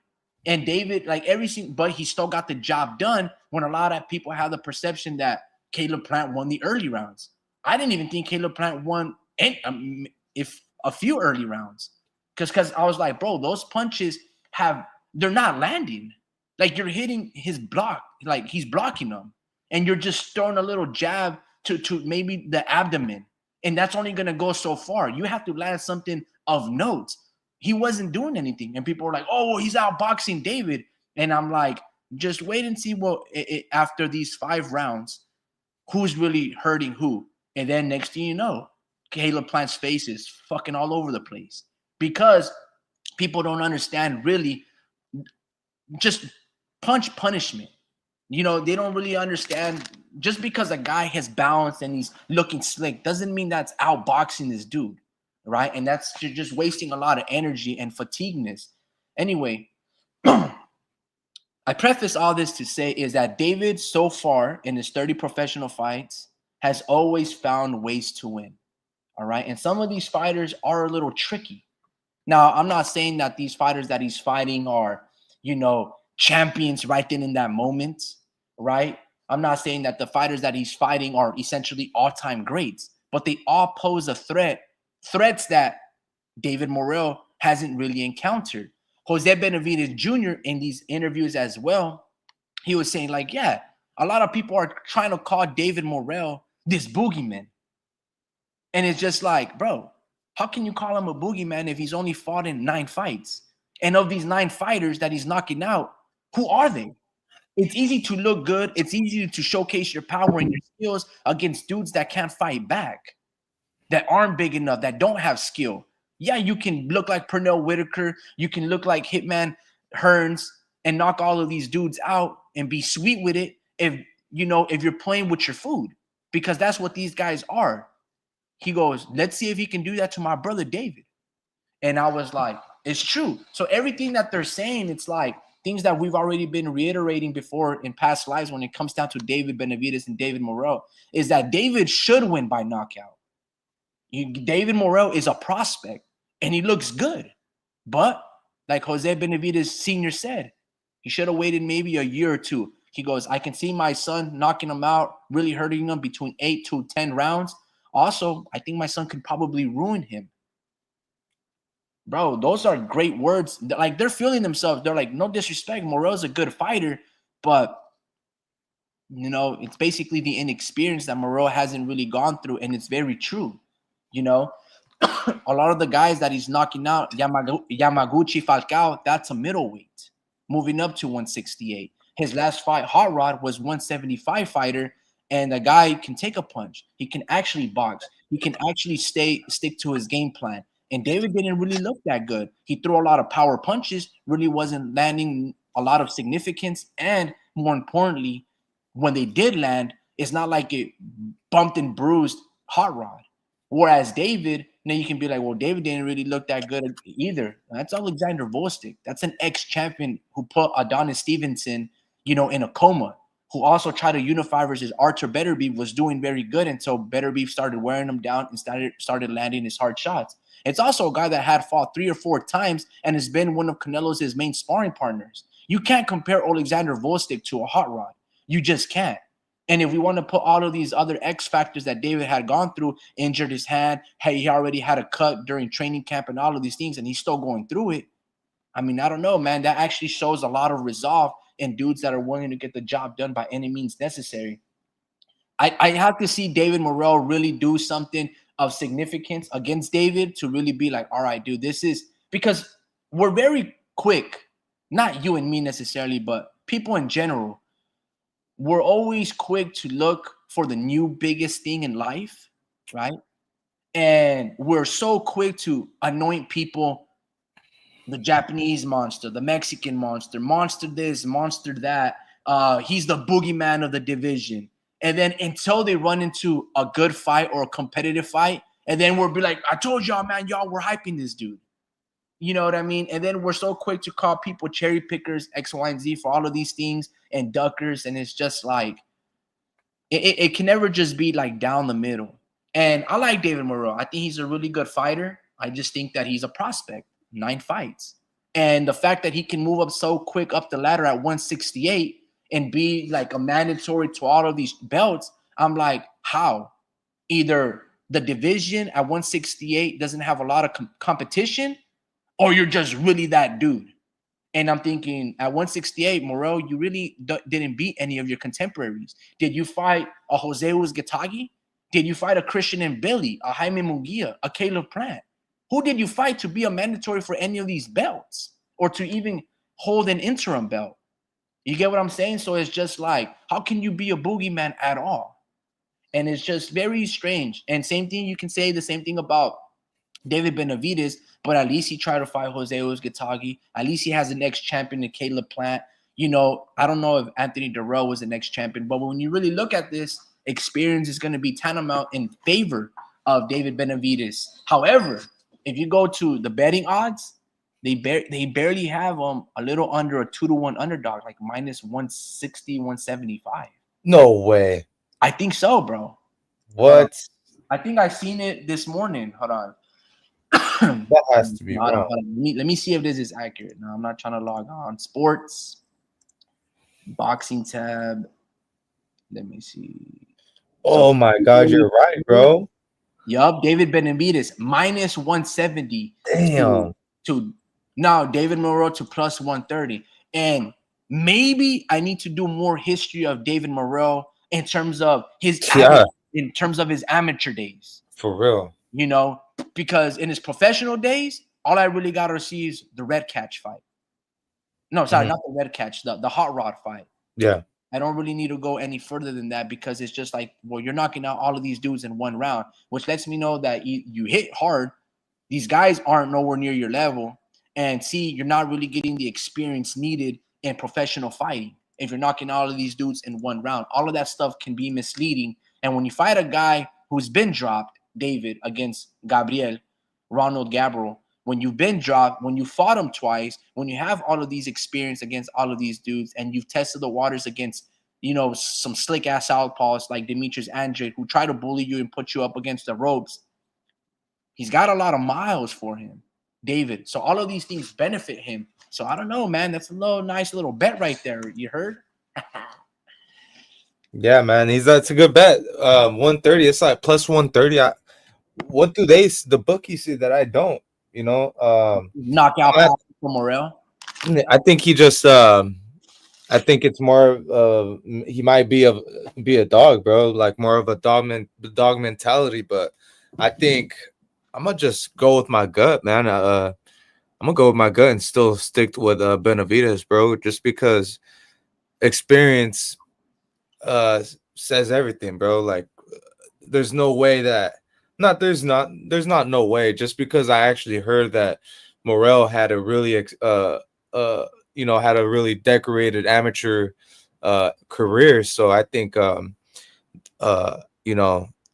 And David, like everything, but he still got the job done when a lot of people have the perception that Caleb Plant won the early rounds. I didn't even think Caleb Plant won if a few early rounds. Because I was like, bro, those punches they're not landing. Like you're hitting his block, like he's blocking them. And you're just throwing a little jab to maybe the abdomen. And that's only going to go so far. You have to land something of note. He wasn't doing anything. And people were like, oh, well, he's outboxing David. And I'm like, just wait and see after these 5 rounds, who's really hurting who. And then next thing you know, Caleb Plant's face is fucking all over the place. Because people don't understand really just punishment. You know, they don't really understand just because a guy has balance and he's looking slick doesn't mean that's outboxing this dude, right? And that's just wasting a lot of energy and fatigueness. Anyway, I preface all this to say is that David, so far in his 30 professional fights, has always found ways to win, all right? And some of these fighters are a little tricky. Now, I'm not saying that these fighters that he's fighting are, champions right then in that moment, right? I'm not saying that the fighters that he's fighting are essentially all-time greats, but they all pose a threats that David Morrell hasn't really encountered. Jose Benavidez Jr. in these interviews as well, he was saying like, yeah, a lot of people are trying to call David Morrell this boogeyman. And it's just like, bro, how can you call him a boogeyman if he's only fought in 9 fights? And of these 9 fighters that he's knocking out, who are they? It's easy to look good. It's easy to showcase your power and your skills against dudes that can't fight back, that aren't big enough, that don't have skill. Yeah, you can look like Pernell Whitaker. You can look like Hitman Hearns and knock all of these dudes out and be sweet with it if you're playing with your food, because that's what these guys are. He goes, let's see if he can do that to my brother David. And I was like, it's true. So everything that they're saying, it's like things that we've already been reiterating before in past lives when it comes down to David Benavidez and David Morrell, is that David should win by knockout. David Morrell is a prospect, and he looks good. But like Jose Benavidez Sr. said, he should have waited maybe a year or two. He goes, I can see my son knocking him out, really hurting him between 8 to 10 rounds. Also, I think my son could probably ruin him. Bro, those are great words. Like, they're feeling themselves. They're like, no disrespect, Morrell's a good fighter, but it's basically the inexperience that Morrell hasn't really gone through, and it's very true. A lot of the guys that he's knocking out, Yamaguchi, Falcao, that's a middleweight, moving up to 168. His last fight, Hot Rod, was 175 fighter, and the guy can take a punch. He can actually box. He can actually stick to his game plan. And David didn't really look that good. He threw a lot of power punches, really wasn't landing a lot of significance. And more importantly, when they did land, it's not like it bumped and bruised Hot Rod. Whereas David, now you can be like, well, David didn't really look that good either. That's Alexander Volstik. That's an ex-champion who put Adonis Stevenson, in a coma, who also tried to unify versus Arthur Beterbiev, was doing very good until Beterbiev started wearing him down and started landing his hard shots. It's also a guy that had fought 3 or 4 times and has been one of Canelo's main sparring partners. You can't compare Alexander Volstik to a Hot Rod. You just can't. And if we want to put all of these other X factors that David had gone through, injured his hand, he already had a cut during training camp and all of these things, and he's still going through it. I mean, I don't know, man. That actually shows a lot of resolve in dudes that are willing to get the job done by any means necessary. I have to see David Morrell really do something of significance against David to really be like, all right, dude, this is because we're very quick, not you and me necessarily, but people in general. We're always quick to look for the new biggest thing in life, right? And we're so quick to anoint people, the Japanese monster, the Mexican monster this, monster that. He's the boogeyman of the division. And then until they run into a good fight or a competitive fight, and then we'll be like, I told y'all, man, y'all were hyping this dude. You know what I mean? And then we're so quick to call people cherry pickers, X, Y, and Z for all of these things and duckers. And it's just like, It can never just be like down the middle. And I like David Moreau. I think he's a really good fighter. I just think that he's a prospect. 9 fights. And the fact that he can move up so quick up the ladder at 168 and be like a mandatory to all of these belts, I'm like, how? Either the division at 168 doesn't have a lot of competition, or you're just really that dude. And I'm thinking at 168, Morel, you really didn't beat any of your contemporaries. Did you fight a Jose Uzgatagi? Did you fight a Christian and Billy, a Jaime Munguia, a Caleb Plant? Who did you fight to be a mandatory for any of these belts or to even hold an interim belt? You get what I'm saying? So it's just like, how can you be a boogeyman at all? And it's just very strange. And same thing, you can say the same thing about David Benavidez, but at least he tried to fight Jose Uzgatagi. At least he has the next champion in Caleb Plant. You know, I don't know if Anthony Durrell was the next champion, but when you really look at this, experience is going to be tantamount in favor of David Benavidez. However, if you go to the betting odds, they barely have a little under a 2-1 underdog, like minus 160, 175. No way. I think so, bro. What? I think I seen it this morning. Hold on. That has to be wrong. Let me see if this is accurate. No, I'm not trying to log on. Sports, boxing tab. Let me see. Oh my God, you're right, bro. Yup, David Benavidez minus 170. Damn. To now David Moreau to plus 130. And maybe I need to do more history of David Moreau in terms of his amateur days. For real. You know, because in his professional days, all I really got to see is the red catch fight. No, sorry, not the red catch, the hot rod fight. Yeah. I don't really need to go any further than that because it's just like, well, you're knocking out all of these dudes in one round, which lets me know that you hit hard. These guys aren't nowhere near your level. And see, you're not really getting the experience needed in professional fighting. If you're knocking all of these dudes in one round, all of that stuff can be misleading. And when you fight a guy who's been dropped, David, against Ronald Gabriel, when you've been dropped, when you fought him twice, when you have all of these experience against all of these dudes, and you've tested the waters against, you know, some slick ass southpaws like Demetrius Andrade who try to bully you and put you up against the ropes, he's got a lot of miles for him, David. So all of these things benefit him. So I don't know, man. That's a nice little bet right there. You heard? Yeah, man. That's a good bet. 130. It's like plus 130. What do the bookies see that I don't? You know, knockout for Morel. I think he just I think it's more he might be a dog, bro, like more of a dog mentality, but I think I'm gonna just go with my gut, man. I'm gonna go with my gut and still stick with Benavidez, bro, just because experience says everything, bro. Like there's no way that there's not no way, just because I actually heard that Morel had a really had a really decorated amateur career. So I think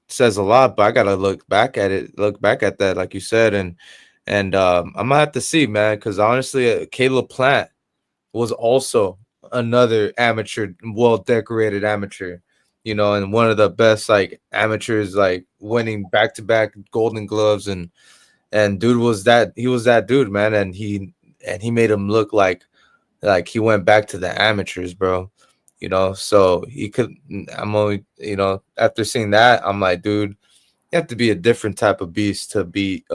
says a lot, but I gotta look back at that, like you said, and I'm gonna have to see, man, because honestly, Caleb Plant was also another amateur, well decorated amateur, and one of the best like amateurs, like winning back-to-back Golden Gloves, and dude was that dude, man, and he made him look like he went back to the amateurs, bro. So he could. I'm only, after seeing that, I'm like, dude, you have to be a different type of beast to beat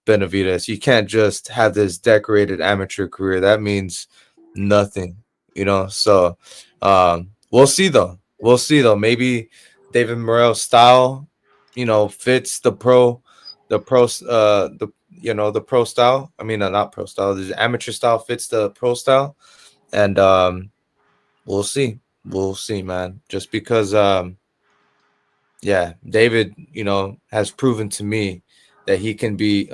Benavidez. You can't just have this decorated amateur career. That means nothing, So we'll see though. Maybe David Morrell's style, fits the pro style. I mean, not pro style. The amateur style fits the pro style, and we'll see. Man. Just because, David, has proven to me that he can be,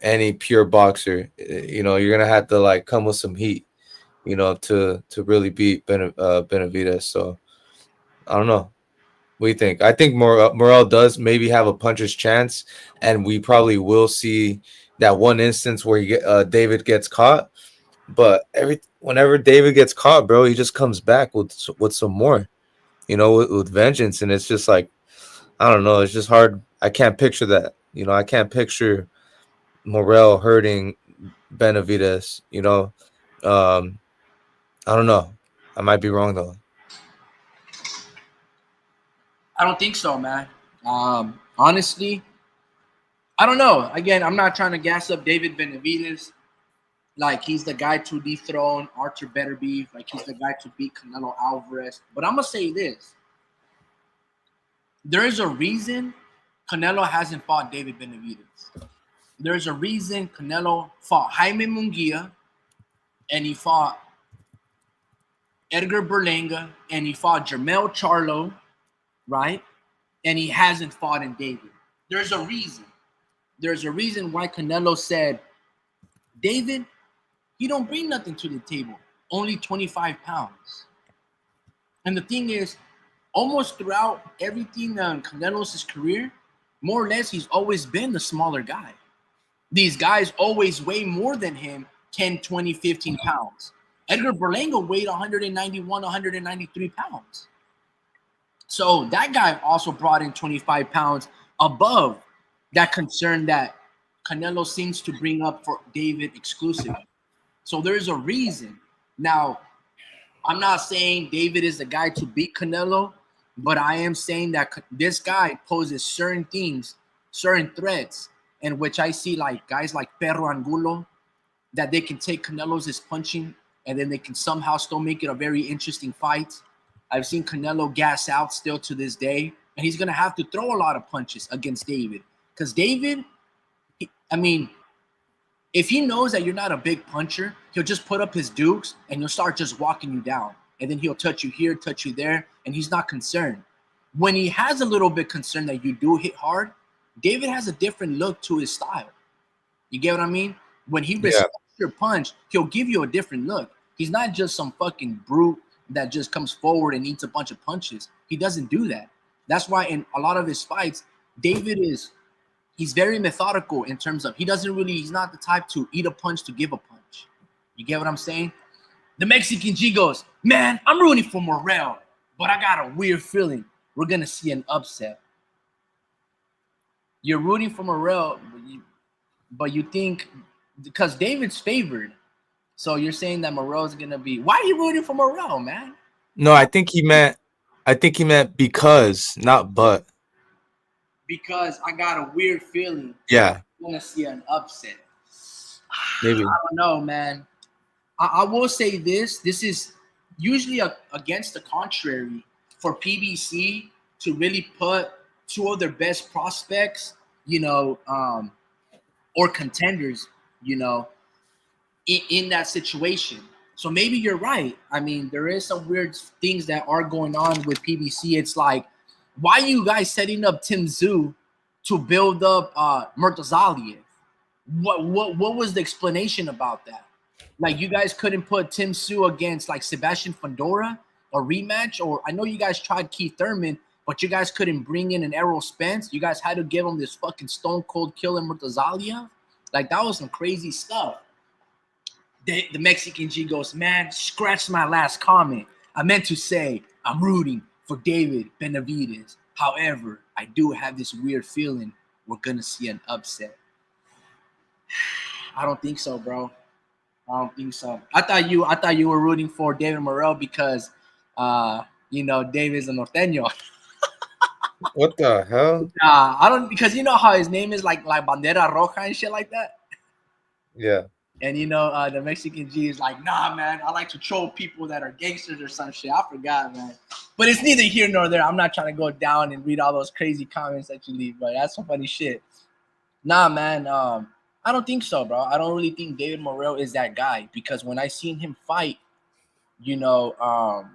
any pure boxer. You're gonna have to like come with some heat, to really beat Benavidez. So I don't know. What do you think? I think Morel does maybe have a puncher's chance, and we probably will see that one instance where David gets caught. But whenever David gets caught, bro, he just comes back with some more, with vengeance, and it's just like I don't know, it's just hard. I can't picture that, I can't picture Morrell hurting Benavidez, I don't know. I might be wrong though. I don't think so, man. Honestly, I don't know. Again, I'm not trying to gas up David Benavidez. Like he's the guy to dethrone Arthur Beterbiev. Like he's the guy to beat Canelo Alvarez. But I'm gonna say this: there is a reason Canelo hasn't fought David Benavidez. There's a reason Canelo fought Jaime Munguia, and he fought Edgar Berlanga, and he fought Jermell Charlo, right? And he hasn't fought in David. There's a reason. There's a reason why Canelo said, David, he don't bring nothing to the table. Only 25 pounds. And the thing is, almost throughout everything on Canelo's career, more or less, he's always been the smaller guy. These guys always weigh more than him, 10, 20, 15 pounds. Edgar Berlanga weighed 191, 193 pounds. So that guy also brought in 25 pounds above that concern that Canelo seems to bring up for David exclusively. So there's a reason. Now, I'm not saying David is the guy to beat Canelo, but I am saying that this guy poses certain things, certain threats, in which I see like guys like Perro Angulo, that they can take Canelo's punching and then they can somehow still make it a very interesting fight. I've seen Canelo gas out still to this day, and he's going to have to throw a lot of punches against David. Because David, if he knows that you're not a big puncher, he'll just put up his dukes and he'll start just walking you down. And then he'll touch you here, touch you there, and he's not concerned. When he has a little bit concerned that you do hit hard, David has a different look to his style. You get what I mean? When he respects your punch, he'll give you a different look. He's not just some fucking brute that just comes forward and eats a bunch of punches. He doesn't do that. That's why in a lot of his fights, he's very methodical in terms of he's not the type to eat a punch to give a punch. You get what I'm saying? The Mexican G goes, man, I'm rooting for Morrell, but I got a weird feeling we're going to see an upset. You're rooting for Morrell, but you think because David's favored, so you're saying that Morrell's going to be. Why are you rooting for Morrell, man? No, I think he meant because, not but. Because I got a weird feeling. Yeah. I'm going to see an upset. Maybe. I don't know, man. I will say this. This is usually against the contrary for PBC to really put two of their best prospects, or contenders, in that situation. So maybe you're right. I mean, there is some weird things that are going on with PBC. It's like, why are you guys setting up Tim Tszyu to build up Murtazaliev? What was the explanation about that? Like, you guys couldn't put Tim Tszyu against like Sebastian Fundora or rematch, or I know you guys tried Keith Thurman, but you guys couldn't bring in an Errol Spence. You guys had to give him this fucking stone cold killer Murtazaliev. Like, that was some crazy stuff. The Mexican G goes, man, scratch my last comment. I meant to say I'm rooting for David Benavidez. However, I do have this weird feeling we're gonna see an upset. I don't think so, bro. I don't think so. I thought you were rooting for David Morrell because David's a norteño. What the hell? I don't, because you know how his name is like Bandera Roja and shit like that. Yeah. And the Mexican G is like, nah, man, I like to troll people that are gangsters or some shit. I forgot, man. But it's neither here nor there. I'm not trying to go down and read all those crazy comments that you leave, but that's some funny shit. Nah, man. I don't think so, bro. I don't really think David Morrell is that guy because when I seen him fight, Hot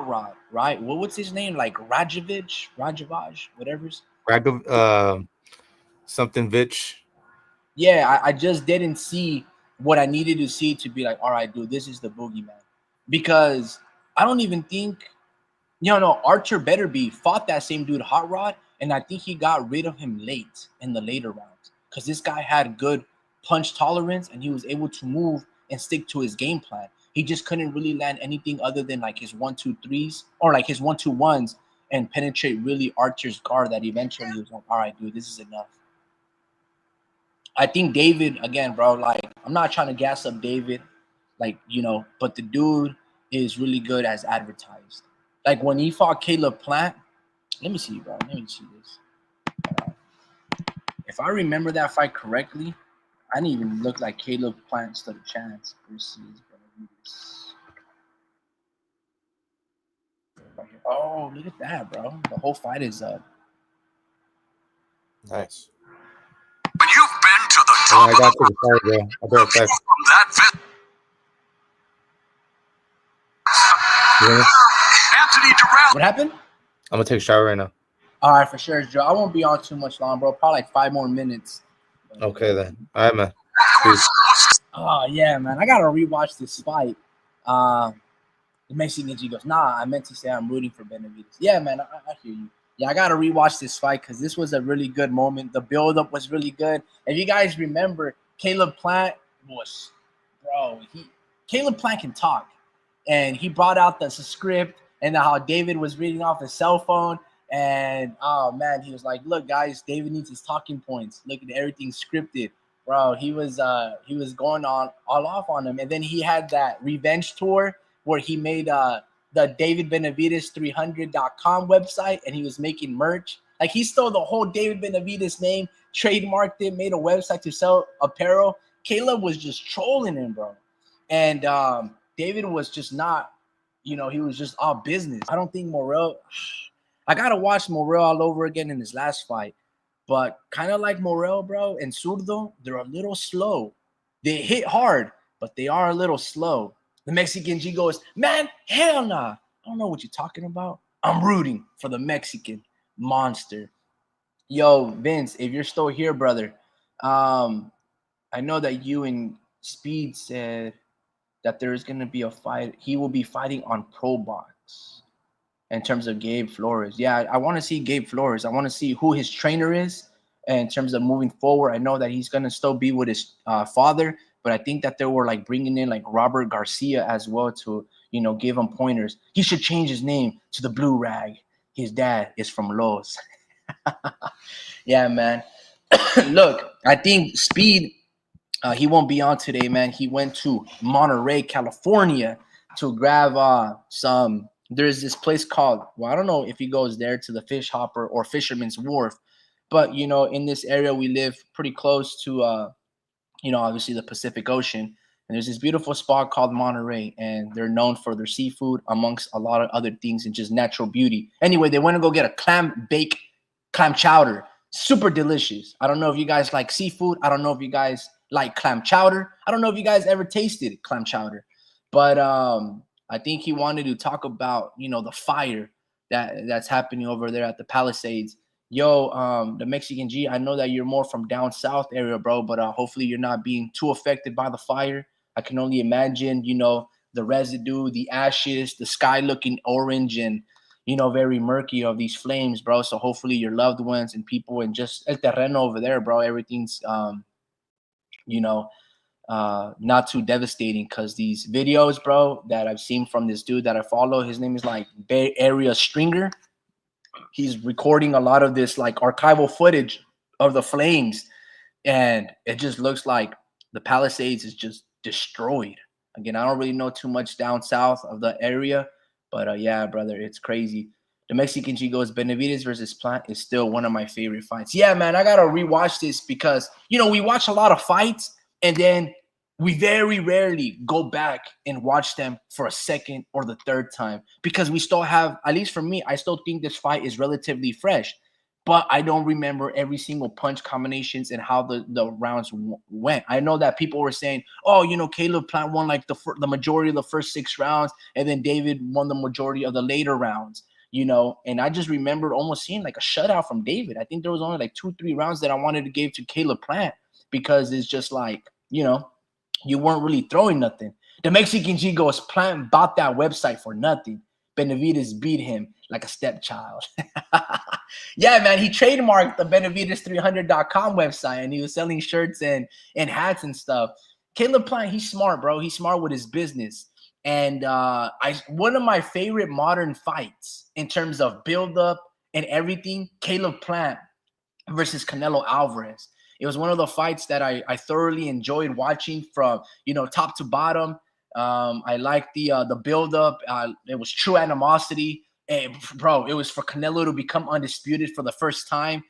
Rod, right? What's his name? Like Rajavaj, whatever's. Something Vitch. Yeah, I just didn't see what I needed to see to be like, all right, dude, this is the boogeyman. Because I don't even think, Archer Beterbiev fought that same dude, Hot Rod, and I think he got rid of him late in the later rounds because this guy had good punch tolerance and he was able to move and stick to his game plan. He just couldn't really land anything other than like his 1-2-3s or like his 1-2-1s and penetrate really Archer's guard that eventually he was like, all right, dude, this is enough. I think David, again, bro, like, I'm not trying to gas up David, like, but the dude is really good as advertised. Like, when he fought Caleb Plant, let me see, bro. Let me see this. If I remember that fight correctly, I didn't even look like Caleb Plant stood a chance versus Benavidez. Oh, look at that, bro. The whole fight is up. Nice. When you've been to the top I got to the fight, bro. I'll be right back. from that Anthony Durrell. What happened? I'm gonna take a shower right now. All right, for sure, Joe. I won't be on too much long, bro. Probably like 5 more minutes. Okay, then. All right, man. Peace. Oh, yeah, man. I got to rewatch this fight. The Mexican G goes, nah, I meant to say I'm rooting for Benavidez. Yeah, man, I hear you. Yeah, I got to rewatch this fight because this was a really good moment. The build-up was really good. If you guys remember, Caleb Plant was, bro, Caleb Plant can talk. And he brought out the script and how David was reading off his cell phone. And, oh, man, he was like, look, guys, David needs his talking points. Look at everything scripted. Bro, he was going on all off on him. And then he had that revenge tour where he made the David Benavidez 300.com website and he was making merch. Like, he stole the whole David Benavidez name, trademarked it, made a website to sell apparel. Caleb was just trolling him, bro. And David was just not, he was just all business. I don't think Morrell, I got to watch Morrell all over again in his last fight. But kind of like Morrell, bro, and Zurdo, they're a little slow. They hit hard, but they are a little slow. The Mexican G goes, man, hell nah. I don't know what you're talking about. I'm rooting for the Mexican monster. Yo, Vince, if you're still here, brother, I know that you and Speed said that there's going to be a fight. He will be fighting on Pro Box in terms of Gabe Flores. Yeah, I want to see Gabe Flores. I want to see who his trainer is in terms of moving forward. I know that he's going to still be with his father, but I think that they were like bringing in like Robert Garcia as well to, give him pointers. He should change his name to the Blue Rag. His dad is from Los. Yeah, man. Look, I think Speed, he won't be on today, man. He went to Monterey, California to grab some. There's this place called, well, I don't know if he goes there to the Fish Hopper or Fisherman's Wharf, but, in this area we live pretty close to, obviously the Pacific Ocean. And there's this beautiful spot called Monterey, and they're known for their seafood amongst a lot of other things and just natural beauty. Anyway, they went to go get a clam chowder. Super delicious. I don't know if you guys like seafood. I don't know if you guys like clam chowder. I don't know if you guys ever tasted clam chowder, but I think he wanted to talk about, the fire that's happening over there at the Palisades. Yo, the Mexican G, I know that you're more from down south area, bro, but hopefully you're not being too affected by the fire. I can only imagine, the residue, the ashes, the sky looking orange and, very murky of these flames, bro. So hopefully your loved ones and people and just El Terreno over there, bro, everything's, not too devastating, because these videos, bro, that I've seen from this dude that I follow, his name is like Bay Area Stringer. He's recording a lot of this like archival footage of the flames, and it just looks like the Palisades is just destroyed. Again, I don't really know too much down south of the area, but yeah, brother, it's crazy. The Mexican G goes, Benavidez versus Plant is still one of my favorite fights. Yeah, man, I gotta rewatch this because we watch a lot of fights and then we very rarely go back and watch them for a second or the third time, because we still have, at least for me, I still think this fight is relatively fresh, but I don't remember every single punch combinations and how the rounds went. I know that people were saying, oh, Caleb Plant won like the majority of the first 6 rounds, and then David won the majority of the later rounds, and I just remember almost seeing like a shutout from David. I think there was only like 2-3 rounds that I wanted to give to Caleb Plant, because it's just like, you weren't really throwing nothing. The Mexican G goes, Plant bought that website for nothing. Benavidez beat him like a stepchild. Yeah, man, he trademarked the Benavidez300.com website, and he was selling shirts and hats and stuff. Caleb Plant, he's smart, bro. He's smart with his business. And one of my favorite modern fights in terms of build up and everything, Caleb Plant versus Canelo Alvarez. It was one of the fights that I thoroughly enjoyed watching from, top to bottom. I liked the build up. It was true animosity. And, bro, it was for Canelo to become undisputed for the first time.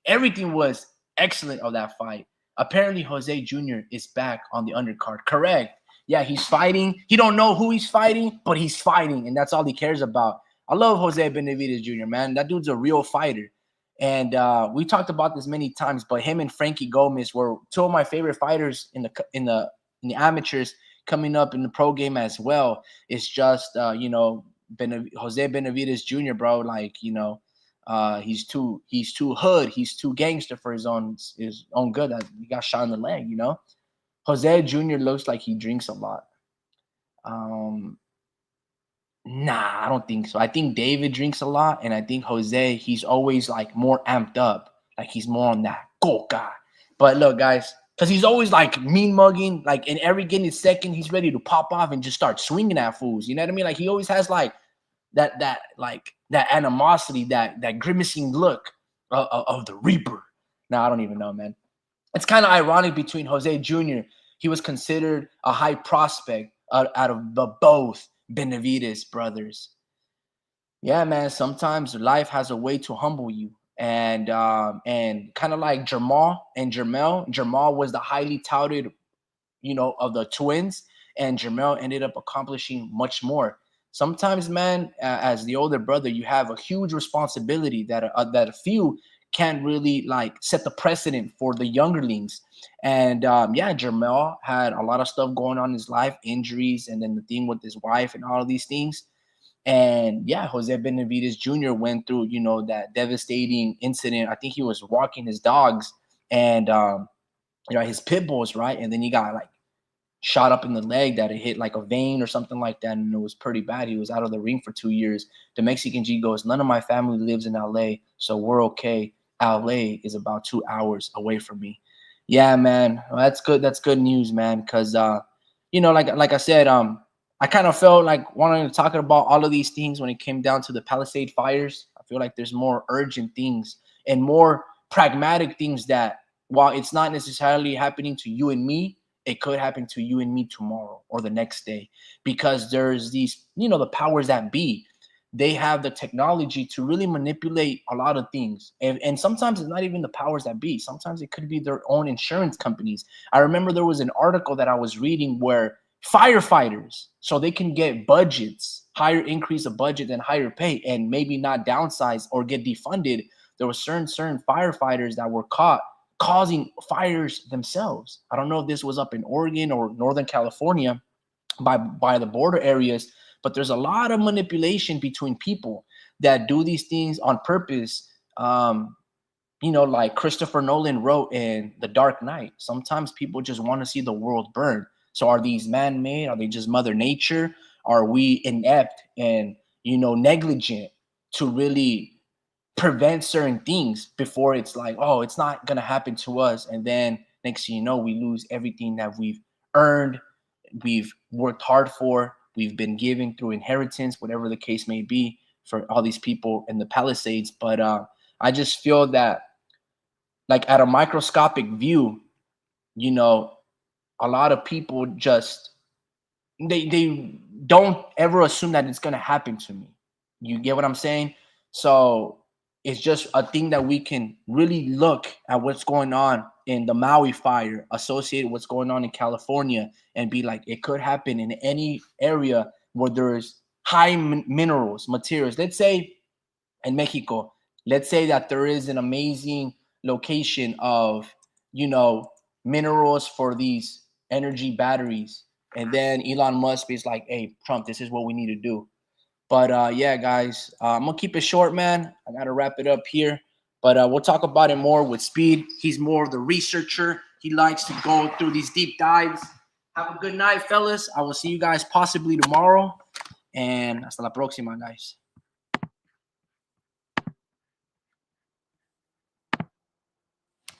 Everything was excellent of that fight. Apparently, Jose Jr. is back on the undercard. Correct. Yeah, he's fighting. He don't know who he's fighting, but he's fighting, and that's all he cares about. I love Jose Benavidez Jr., man. That dude's a real fighter. And we talked about this many times, but him and Frankie Gomez were two of my favorite fighters in the amateurs coming up in the pro game as well. It's just Jose Benavidez Jr., bro, like, he's too hood, he's too gangster for his own good. That he got shot in the leg, Jose Jr. looks like he drinks a lot. Nah, I don't think so. I think David drinks a lot, and I think Jose, he's always like more amped up, like he's more on that coca. But look, guys, because he's always like mean mugging, like in every given second, he's ready to pop off and just start swinging at fools. You know what I mean? Like he always has like that animosity, that grimacing look of the Reaper. Now I don't even know, man. It's kind of ironic between Jose Jr. He was considered a high prospect out of the both Benavidez brothers. Yeah, man. Sometimes life has a way to humble you, and kind of like Jamal and Jermel. Jamal was the highly touted, of the twins, and Jermel ended up accomplishing much more. Sometimes, man, as the older brother, you have a huge responsibility that a few can't really like set the precedent for the youngerlings. And Jermel had a lot of stuff going on in his life, injuries, and then the thing with his wife and all of these things. And yeah, Jose Benavidez Jr. went through, that devastating incident. I think he was walking his dogs and his pit bulls, right? And then he got like shot up in the leg that it hit like a vein or something like that, and it was pretty bad. He was out of the ring for 2 years. The Mexican G goes, none of my family lives in LA, so we're okay. LA is about 2 hours away from me. Yeah, man. Well, that's good. That's good news, man. Because like I said, I kind of felt like wanting to talk about all of these things when it came down to the Palisade fires. I feel like there's more urgent things and more pragmatic things that, while it's not necessarily happening to you and me, it could happen to you and me tomorrow or the next day, because there's these, the powers that be. They have the technology to really manipulate a lot of things. And sometimes it's not even the powers that be. Sometimes it could be their own insurance companies. I remember there was an article that I was reading where firefighters, so they can get budgets, higher increase of budget and higher pay, and maybe not downsize or get defunded. There were certain firefighters that were caught causing fires themselves. I don't know if this was up in Oregon or Northern California by the border areas, but there's a lot of manipulation between people that do these things on purpose. Like Christopher Nolan wrote in The Dark Knight, sometimes people just want to see the world burn. So are these man-made? Are they just Mother Nature? Are we inept and, negligent to really prevent certain things before it's like, oh, it's not going to happen to us? And then next thing you know, we lose everything that we've earned, we've worked hard for, we've been given through inheritance, whatever the case may be, for all these people in the Palisades. But I just feel that, like, at a microscopic view, a lot of people just they don't ever assume that it's going to happen to me. You get what I'm saying? So it's just a thing that we can really look at what's going on in the Maui fire, associated what's going on in California, and be like, it could happen in any area where there's high minerals, materials. Let's say in Mexico, let's say that there is an amazing location of, minerals for these energy batteries. And then Elon Musk is like, hey, Trump, this is what we need to do. But yeah, guys, I'm going to keep it short, man. I got to wrap it up here. But we'll talk about it more with Speed. He's more of the researcher. He likes to go through these deep dives. Have a good night, fellas. I will see you guys possibly tomorrow. And hasta la próxima, guys.